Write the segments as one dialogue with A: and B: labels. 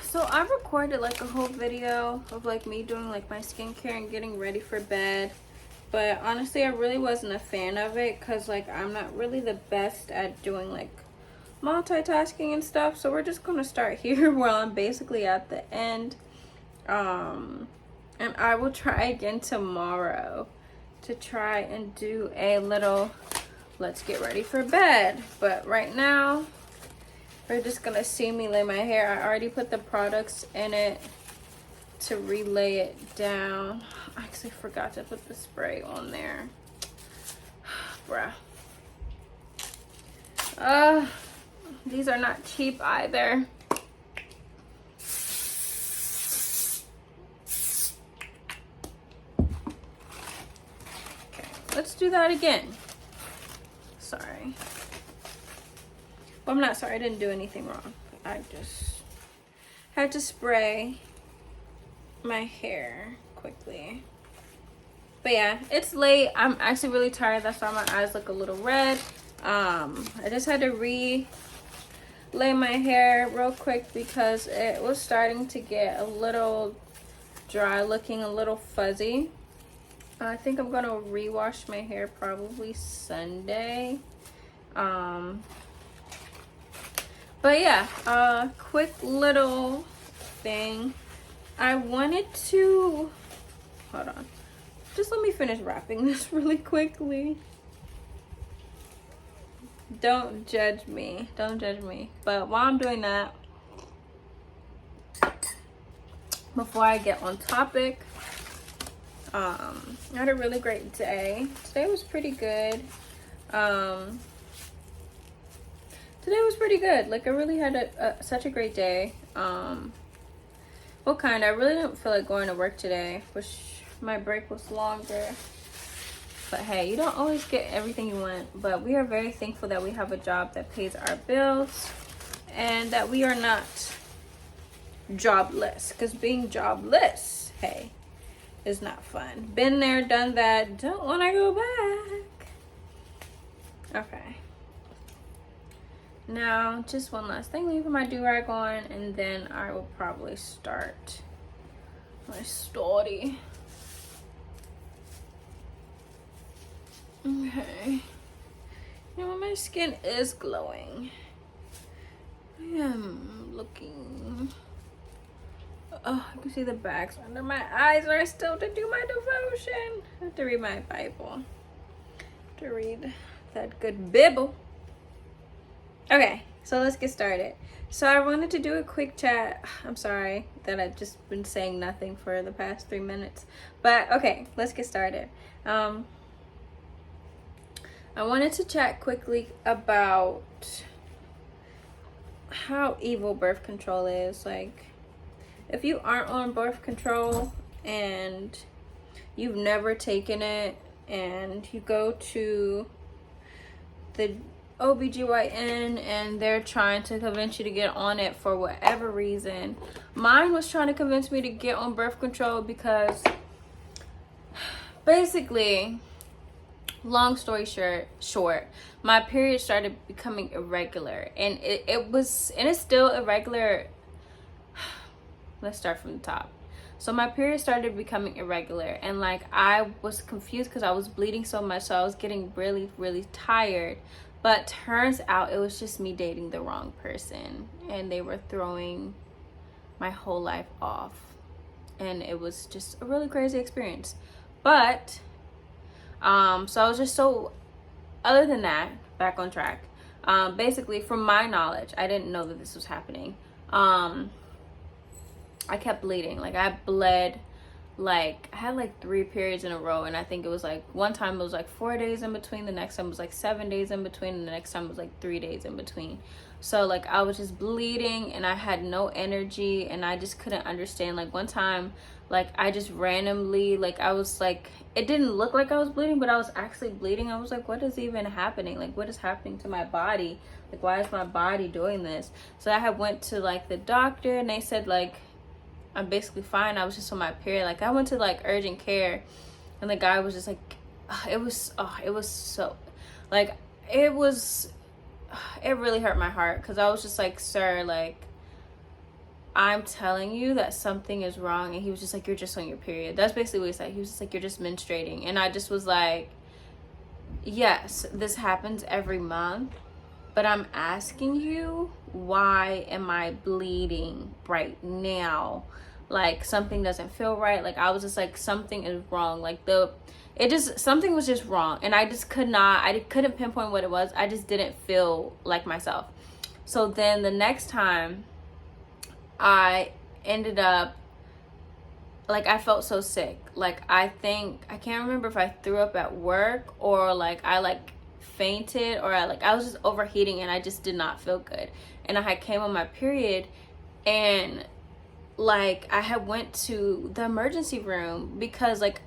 A: So I recorded like a whole video of like me doing like my skincare and getting ready for bed, but honestly I really wasn't a fan of it because like I'm not really the best at doing like multitasking and stuff. So we're just gonna start here while I'm basically at the end, and I will try again tomorrow to try and do a little let's get ready for bed. But right now we're just gonna see me lay my hair. I already put the products in it to relay it down. I actually forgot to put the spray on there. Bruh. These are not cheap either. Okay, let's do that again. Sorry. Well, I'm not sorry, I didn't do anything wrong. I just had to spray my hair quickly. But yeah, it's late. I'm actually really tired. That's why my eyes look a little red. I just had to lay my hair real quick because it was starting to get a little dry looking, a little fuzzy. I think I'm gonna rewash my hair probably Sunday. But yeah, quick little thing. I wanted to, hold on. Just let me finish wrapping this really quickly. Don't judge me. Don't judge me. But while I'm doing that, before I get on topic, I had a really great day. Today was pretty good. Today was pretty good. Like I really had such a great day. Well, I really didn't feel like going to work today. Wish my break was longer. But hey, you don't always get everything you want. But we are very thankful that we have a job that pays our bills and that we are not jobless. Because being jobless, hey, is not fun. Been there, done that. Don't want to go back. Okay. Now, just one last thing. Let me put my do-rag on and then I will probably start my story. Okay. You know, my skin is glowing. I am looking. Oh, I can see the bags under my eyes where I still have to do my devotion. I have to read my Bible. To read that good Bible. Okay, so let's get started. So I wanted to do a quick chat. I'm sorry that I've just been saying nothing for the past 3 minutes. But okay, let's get started. I wanted to chat quickly about how evil birth control is. Like, if you aren't on birth control and you've never taken it and you go to the OBGYN and they're trying to convince you to get on it for whatever reason. Mine was trying to convince me to get on birth control because basically, long story short, my period started becoming irregular and it's still irregular. Let's start from the top. So my period started becoming irregular and like I was confused because I was bleeding so much, so I was getting really, really tired. But turns out it was just me dating the wrong person and they were throwing my whole life off. And it was just a really crazy experience. But, so I was just so, other than that, back on track. Basically, from my knowledge, I didn't know that this was happening. I kept bleeding. Like I bled. Like I had like 3 periods in a row, and I think it was like one time it was like 4 days in between, the next time was like 7 days in between, and the next time was like 3 days in between. So like I was just bleeding and I had no energy and I just couldn't understand. Like one time, like I just randomly, like I was like, it didn't look like I was bleeding, but I was actually bleeding. I was like, what is even happening? Like what is happening to my body? Like why is my body doing this? So I had went to like the doctor and they said like I'm basically fine. I was just on my period. Like I went to like urgent care and the guy was just like, it was so, like it really hurt my heart because I was just like, sir, like I'm telling you that something is wrong. And he was just like, you're just on your period. That's basically what he said. He was just like, you're just menstruating. And I just was like, yes, this happens every month, but I'm asking you, why am I bleeding right now? Like, something doesn't feel right. Like, I was just like, something is wrong. Like, something was just wrong. And I couldn't pinpoint what it was. I just didn't feel like myself. So then the next time I ended up, like, I felt so sick. Like, I can't remember if I threw up at work, or like I like fainted, or I was just overheating and I just did not feel good. And I had came on my period, and like I had went to the emergency room because like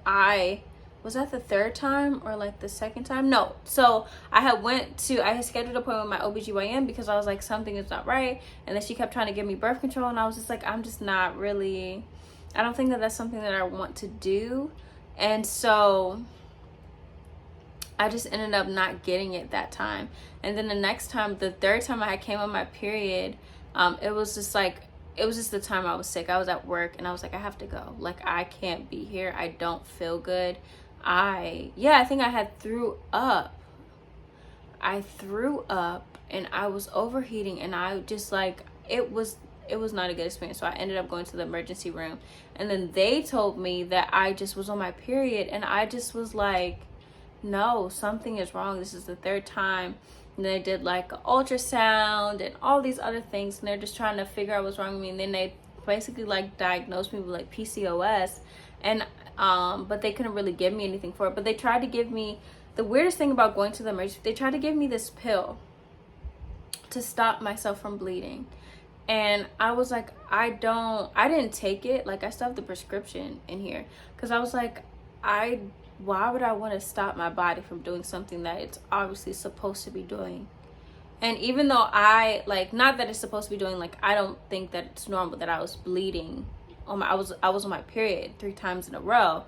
A: was that the third time or like the second time? No. So I had scheduled an appointment with my OBGYN because I was like, something is not right. And then she kept trying to give me birth control, and I was just like, I'm just not really, I don't think that that's something that I want to do. And so I just ended up not getting it that time. And then the next time, the third time I came on my period, it was just the time I was sick. I was at work and I was like, I have to go. Like, I can't be here. I don't feel good. I think I had threw up. I threw up and I was overheating, and I just like, it was not a good experience. So I ended up going to the emergency room, and then they told me that I just was on my period, and I just was like, no, something is wrong. This is the third time. And they did like an ultrasound and all these other things, and they're just trying to figure out what's wrong with me. And then they basically like diagnosed me with like PCOS, and but they couldn't really give me anything for it. But they tried to give me, the weirdest thing about going to the emergency, they tried to give me this pill to stop myself from bleeding. And I was like, I didn't take it. Like, I still have the prescription in here, because I was like, why would I want to stop my body from doing something that it's obviously supposed to be doing? And even though I, like, not that it's supposed to be doing, like, I don't think that it's normal that I was bleeding I was on my period 3 times in a row,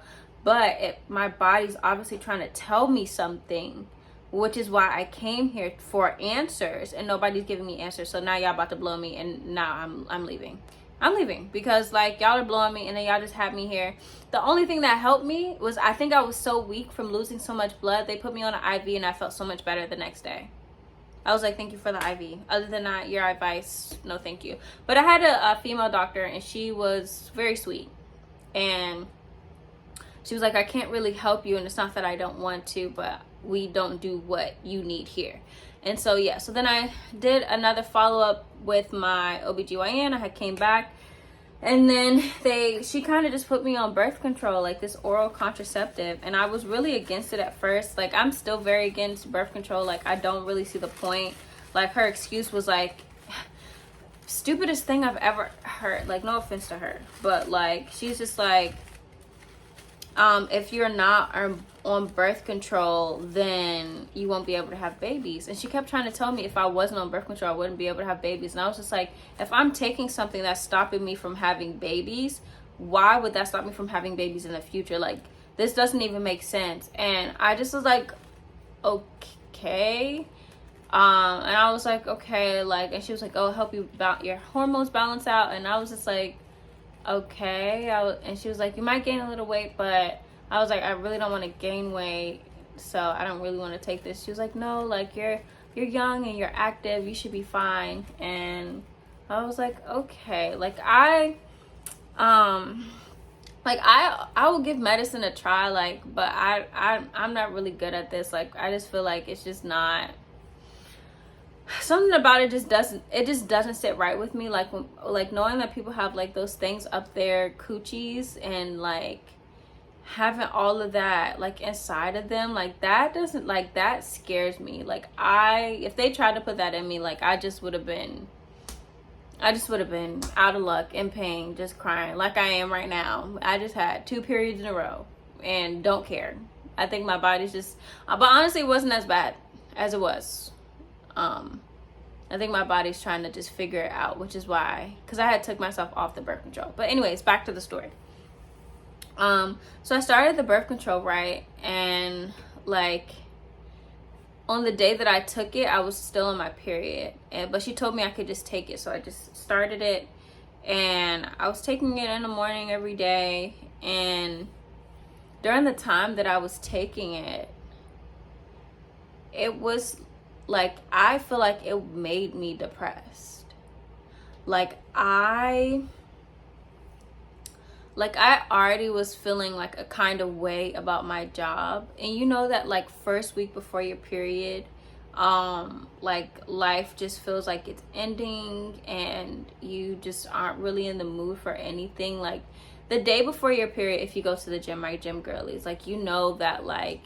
A: but my body's obviously trying to tell me something, which is why I came here for answers, and nobody's giving me answers. So now y'all about to blow me, and now I'm leaving. I'm leaving because like y'all are blowing me, and then y'all just have me here. The only thing that helped me was, I think I was so weak from losing so much blood, they put me on an IV, and I felt so much better the next day. I was like, thank you for the IV. Other than that, your advice, no thank you. But I had a female doctor, and she was very sweet, and she was like, I can't really help you, and it's not that I don't want to, but we don't do what you need here. And so yeah, so then I did another follow-up with my OBGYN. I had came back, and then she kind of just put me on birth control, like this oral contraceptive. And I was really against it at first. Like, I'm still very against birth control. Like, I don't really see the point. Like, her excuse was like, stupidest thing I've ever heard. Like, no offense to her, but like, she's just like, if you're not on birth control, then you won't be able to have babies. And she kept trying to tell me if I wasn't on birth control, I wouldn't be able to have babies. And I was just like, if I'm taking something that's stopping me from having babies, why would that stop me from having babies in the future? Like, this doesn't even make sense. And I just was like, okay. And I was like, okay, like, and she was like, oh, help you your hormones balance out. And I was just like, okay. And she was like, you might gain a little weight, but I was like, I really don't want to gain weight, so I don't really want to take this. She was like, no, like, you're young and you're active, you should be fine. And I was like, okay. Like, I will give medicine a try, like, but I'm not really good at this. Like, I just feel like it's just not, something about it just doesn't sit right with me. Like, knowing that people have like those things up their coochies, and like having all of that like inside of them, like that scares me. Like, if they tried to put that in me, like I just would have been out of luck, in pain, just crying like I am right now. I just had 2 periods in a row and don't care. I think my body's just, but honestly it wasn't as bad as it was. I think my body's trying to just figure it out, which is why, because I had took myself off the birth control. But anyways, back to the story. So I started the birth control, right? And like on the day that I took it, I was still on my period, but she told me I could just take it. So I just started it, and I was taking it in the morning every day. And during the time that I was taking it, it was like, I feel like it made me depressed. Like I already was feeling like a kind of way about my job. And you know that like first week before your period, like life just feels like it's ending and you just aren't really in the mood for anything. Like the day before your period, if you go to the gym, my gym girlies, like, you know that like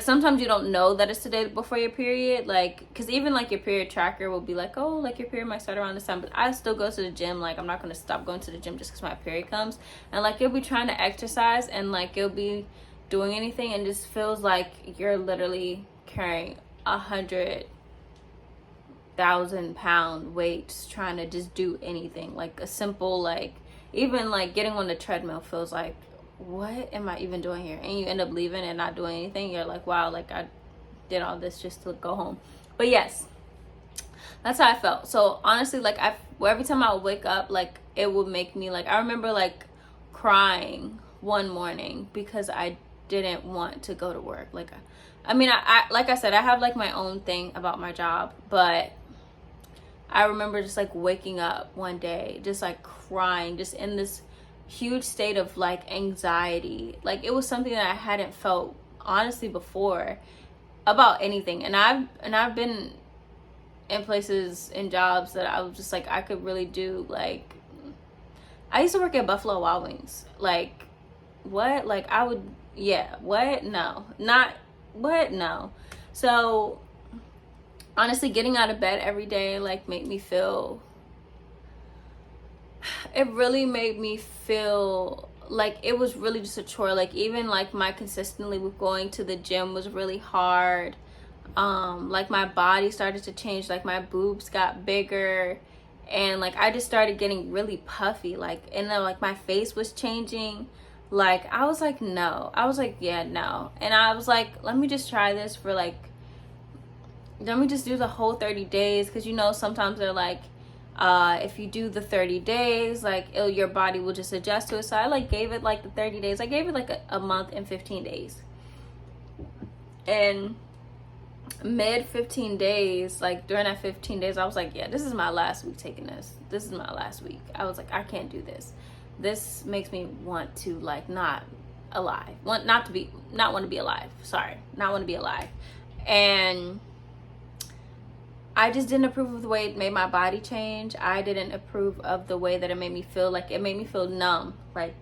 A: sometimes you don't know that it's the day before your period, like, because even like your period tracker will be like, oh, like your period might start around this time, but I still go to the gym. Like, I'm not going to stop going to the gym just because my period comes. And like, you'll be trying to exercise and like you'll be doing anything and just feels like you're literally carrying 100,000-pound weights trying to just do anything. Like a simple, like, even like getting on the treadmill feels like, what am I even doing here? And you end up leaving and not doing anything. You're like, wow, like I did all this just to go home. But yes, that's how I felt. So honestly, like every time I would wake up, like it would make me like, I remember like crying one morning because I didn't want to go to work. Like, I mean, I like I said, I have like my own thing about my job, but I remember just like waking up one day, just like crying, just in this huge state of like anxiety. Like it was something that I hadn't felt honestly before about anything. And I've been in places, in jobs that I was just like, I could really do. Like I used to work at Buffalo Wild Wings. Like what? Like I would, yeah, what? No, not what? No. So honestly, getting out of bed every day like made me feel, it really made me feel like it was really just a chore. Like even like my consistently with going to the gym was really hard. Like my body started to change, like my boobs got bigger and like I just started getting really puffy, like, and then like my face was changing. Like I was like, no, I was like, yeah, no. And I was like, let me just try this for like, let me just do the whole 30 days, because you know sometimes they're like, if you do the 30 days, like your body will just adjust to it. So I like gave it like the 30 days. I gave it like a month and 15 days. And mid 15 days, like during that 15 days, I was like, yeah, this is my last week taking this. This is my last week. I was like, I can't do this. This makes me want to like not alive. Not want to be alive. Sorry. Not want to be alive. And I just didn't approve of the way it made my body change. I didn't approve of the way that it made me feel. Like it made me feel numb. Like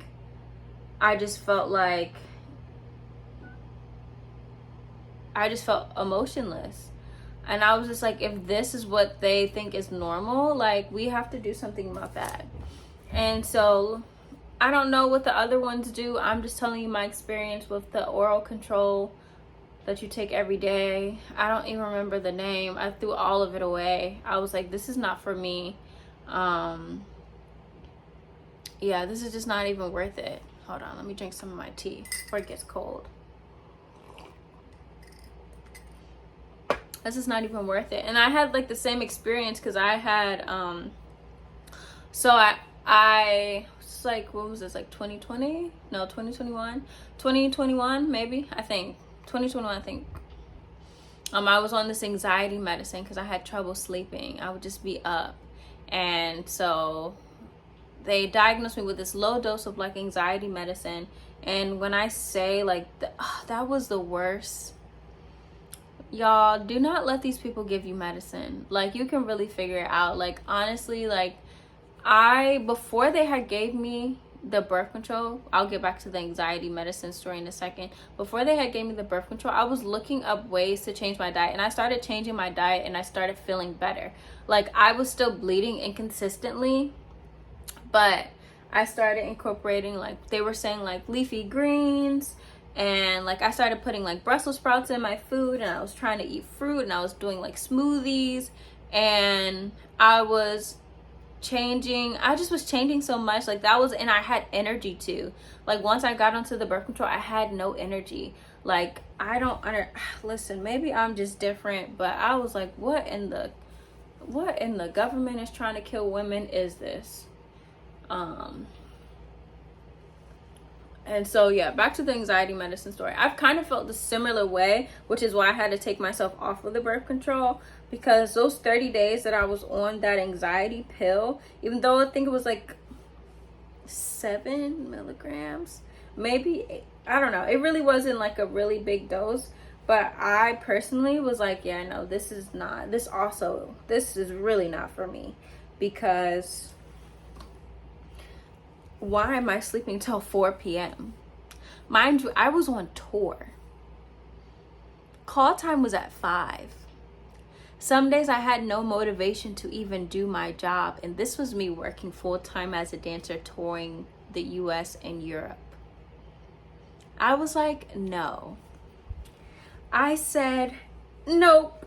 A: I just felt like I just felt emotionless. And I was just like, if this is what they think is normal, like we have to do something about that. And so I don't know what the other ones do. I'm just telling you my experience with the oral control that you take every day. I don't even remember the name. I threw all of it away. I was like, this is not for me. Yeah, this is just not even worth it. Hold on, let me drink some of my tea before it gets cold. This is not even worth it. And I had like the same experience because I had so I was like, what was this, like 2020? No, 2021. 2021 maybe, I think. 2021, I think. I was on this anxiety medicine because I had trouble sleeping. I would just be up. And so they diagnosed me with this low dose of like anxiety medicine. And when I say like, that was the worst. Y'all, do not let these people give you medicine. Like you can really figure it out. Like honestly, like before they had gave me the birth control, I'll get back to the anxiety medicine story in a second. Before they had gave me the birth control, I was looking up ways to change my diet, and I started changing my diet and I started feeling better. Like I was still bleeding inconsistently, but I started incorporating, like they were saying, like leafy greens, and like I started putting like Brussels sprouts in my food, and I was trying to eat fruit, and I was doing like smoothies, and I just was changing so much. Like that was, and I had energy too. Like once I got onto the birth control, I had no energy. Like I don't listen, maybe I'm just different, but I was like, what in the what in the government is trying to kill women is this? And so, yeah, back to the anxiety medicine story. I've kind of felt the similar way, which is why I had to take myself off of the birth control, because those 30 days that I was on that anxiety pill, even though I think it was like 7 milligrams, maybe, I don't know. It really wasn't like a really big dose. But I personally was like, yeah, no, this is really not for me, because why am I sleeping till 4 p.m.? Mind you, I was on tour. Call time was at 5. Some days I had no motivation to even do my job. And this was me working full-time as a dancer, touring the US and Europe. I was like, no. I said, nope.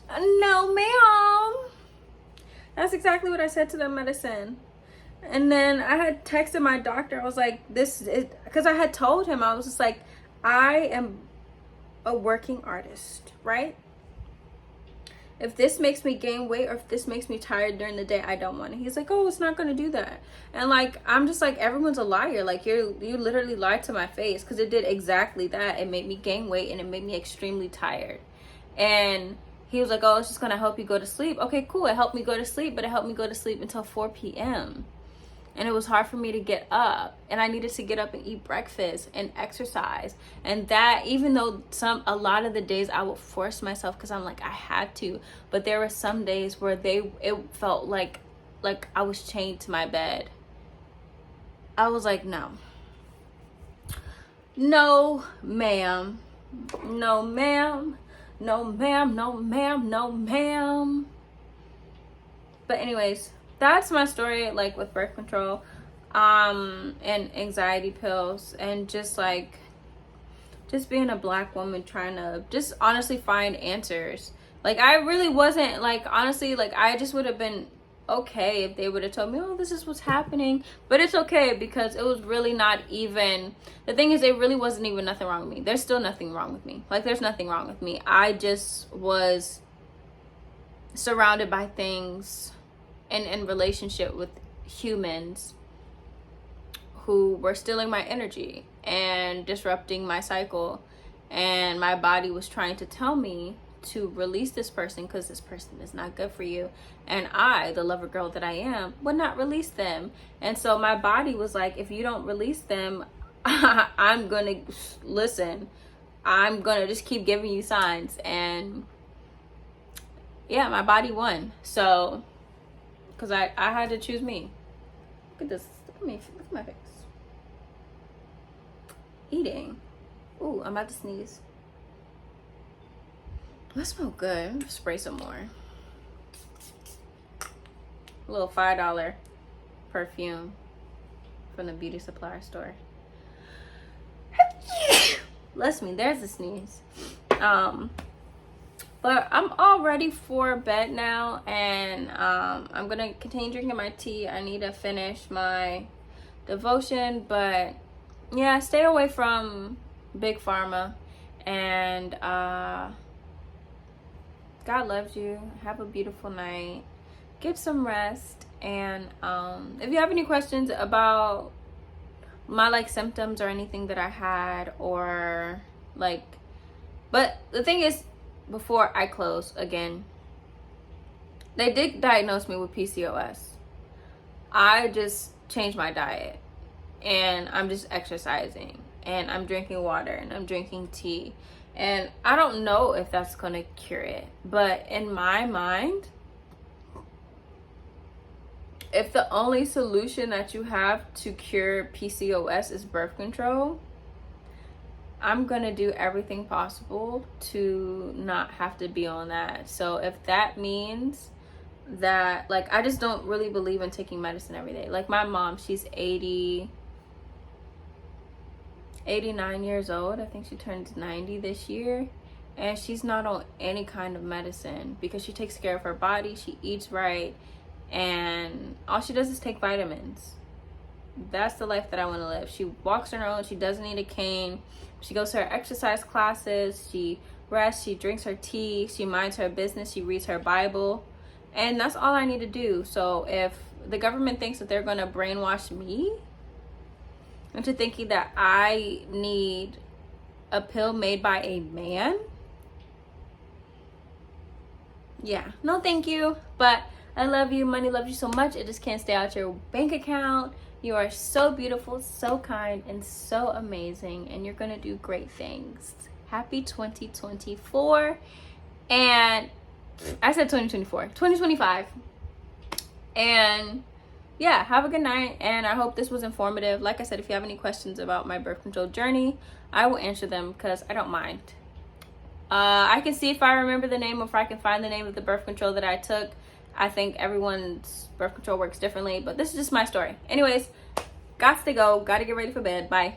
A: No, ma'am. That's exactly what I said to the medicine. And then I had texted my doctor. I was like, this is, because I had told him, I was just like, I am a working artist, right? If this makes me gain weight or if this makes me tired during the day, I don't want it. He's like, oh, it's not going to do that. And like, I'm just like, everyone's a liar. Like, you literally lied to my face, because it did exactly that. It made me gain weight and it made me extremely tired. And he was like, oh, it's just going to help you go to sleep. Okay, cool. It helped me go to sleep, but it helped me go to sleep until 4 p.m. And it was hard for me to get up, and I needed to get up and eat breakfast and exercise. And that, even though a lot of the days I would force myself because I'm like, I had to, but there were some days where it felt like I was chained to my bed. I was like, no, ma'am, no, ma'am, no, ma'am, no, ma'am, no, ma'am. But anyways, that's my story, like, with birth control, and anxiety pills, and just being a Black woman trying to just honestly find answers. Like, I really wasn't, like, honestly, like, I just would have been okay if they would have told me, oh, this is what's happening. But it's okay, because it was really not even, the thing is, it really wasn't even nothing wrong with me. There's still nothing wrong with me. Like, there's nothing wrong with me. I just was surrounded by things in relationship with humans who were stealing my energy and disrupting my cycle, and my body was trying to tell me to release this person because this person is not good for you, and I, the lover girl that I am, would not release them. And so my body was like, if you don't release them, I'm gonna just keep giving you signs. And yeah, my body won. So because I had to choose me. Look at this. Look at me. Look at my face. Eating. Ooh, I'm about to sneeze. That smells good. I'm gonna spray some more. A little $5 perfume from the beauty supply store. Bless me. There's a sneeze. But I'm all ready for bed now, and I'm gonna continue drinking my tea. I need to finish my devotion, but yeah, stay away from Big Pharma, and God loves you. Have a beautiful night. Get some rest, and if you have any questions about my symptoms or anything that I had, or but the thing is, before I close again, they did diagnose me with PCOS. I just changed my diet, and I'm just exercising, and I'm drinking water, and I'm drinking tea, and I don't know if that's gonna cure it. But in my mind, if the only solution that you have to cure PCOS is birth control, I'm gonna do everything possible to not have to be on that. So if that means that, I just don't really believe in taking medicine every day. Like, my mom, she's 89 years old. I think she turns 90 this year, and she's not on any kind of medicine because she takes care of her body, she eats right, and all she does is take vitamins. That's the life that I want to live. She walks on her own. She doesn't need a cane. She goes to her exercise classes. She rests, she drinks her tea, she minds her business, she reads her Bible, and that's all I need to do. So if the government thinks that they're going to brainwash me into thinking that I need a pill made by a man, yeah, no thank you. But I love you. Money loves you so much. It just can't stay out your bank account. You are so beautiful, so kind, and so amazing, and you're gonna do great things. Happy 2024. And I said 2024, 2025. And yeah, have a good night, and I hope this was informative. Like I said, if you have any questions about my birth control journey, I will answer them because I don't mind. I can see if I remember the name or if I can find the name of the birth control that I took. I think everyone's birth control works differently, but this is just my story. Anyways, gots to go. Gotta get ready for bed. Bye.